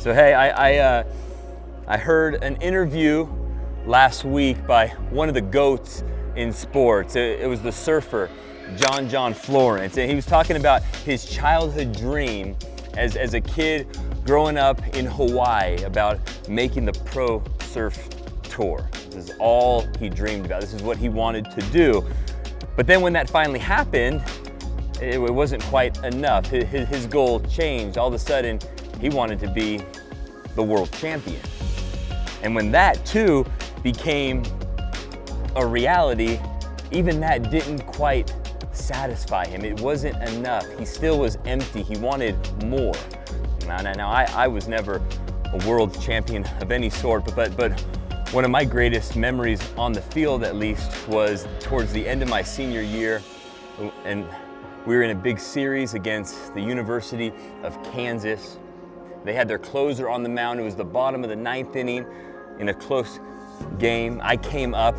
So hey, I heard an interview last week by one of the GOATs in sports. It was the surfer, John Florence, and he was talking about his childhood dream as a kid growing up in Hawaii about making the pro surf tour. This is all he dreamed about. This is what he wanted to do. But then when that finally happened, it wasn't quite enough. His goal changed. All of a sudden, he wanted to be the world champion. And when that too became a reality, even that didn't quite satisfy him. It wasn't enough. He still was empty. He wanted more. Now I was never a world champion of any sort, but one of my greatest memories on the field, at least, was towards the end of my senior year, and we were in a big series against the University of Kansas. They had their closer on the mound. It was the bottom of the 9th inning in a close game. I came up,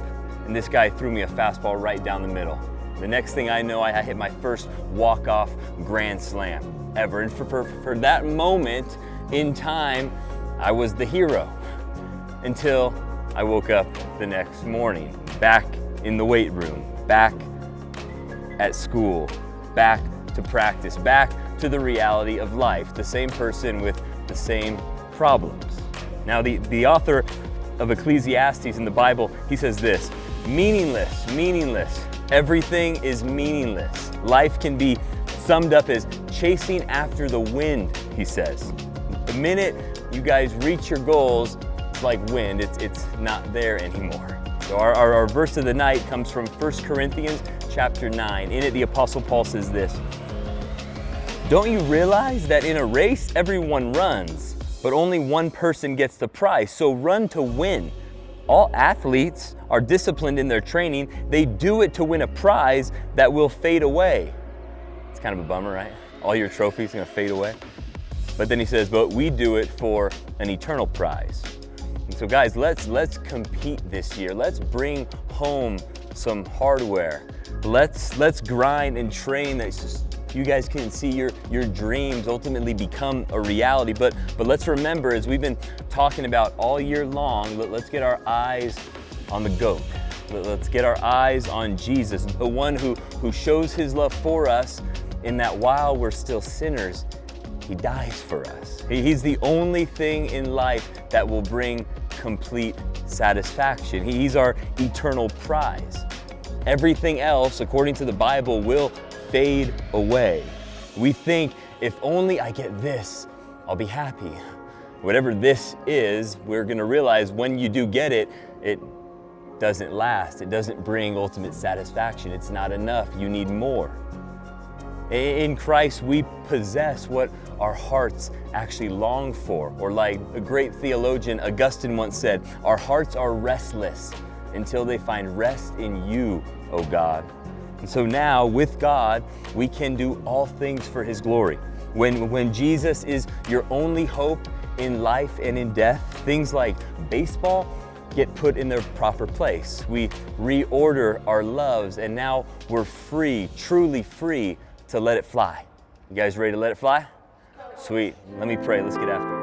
and this guy threw me a fastball right down the middle. The next thing I know, I hit my first walk-off grand slam ever. And for that moment in time, I was the hero until I woke up the next morning, back in the weight room, back at school, back to practice, back to the reality of life, the same person with the same problems. Now, the author of Ecclesiastes in the Bible, he says this: meaningless. Everything is meaningless. Life can be summed up as chasing after the wind, he says. The minute you guys reach your goals, it's like wind, it's not there anymore. So our verse of the night comes from 1 Corinthians chapter 9. In it, the Apostle Paul says this: "Don't you realize that in a race, everyone runs, but only one person gets the prize? So run to win. All athletes are disciplined in their training. They do it to win a prize that will fade away." It's kind of a bummer, right? All your trophies are gonna fade away. But then he says, but we do it for an eternal prize. And so guys, let's compete this year. Let's bring home some hardware. Let's grind and train that you guys can see your dreams ultimately become a reality. But let's remember, as we've been talking about all year long, let's get our eyes on the GOAT. Let's get our eyes on Jesus, the one who shows his love for us in that while we're still sinners, he dies for us. He's the only thing in life that will bring complete satisfaction. He's our eternal prize. Everything else, according to the Bible, will fade away. We think, if only I get this, I'll be happy. Whatever this is, we're gonna realize when you do get it, it doesn't last. It doesn't bring ultimate satisfaction. It's not enough. You need more. In Christ, we possess what our hearts actually long for. Or like a great theologian, Augustine, once said, our hearts are restless until they find rest in you, O God. And so now, with God, we can do all things for his glory. When Jesus is your only hope in life and in death, things like baseball get put in their proper place. We reorder our loves, and now we're free, truly free, to let it fly. You guys ready to let it fly? Sweet. Let me pray. Let's get after it.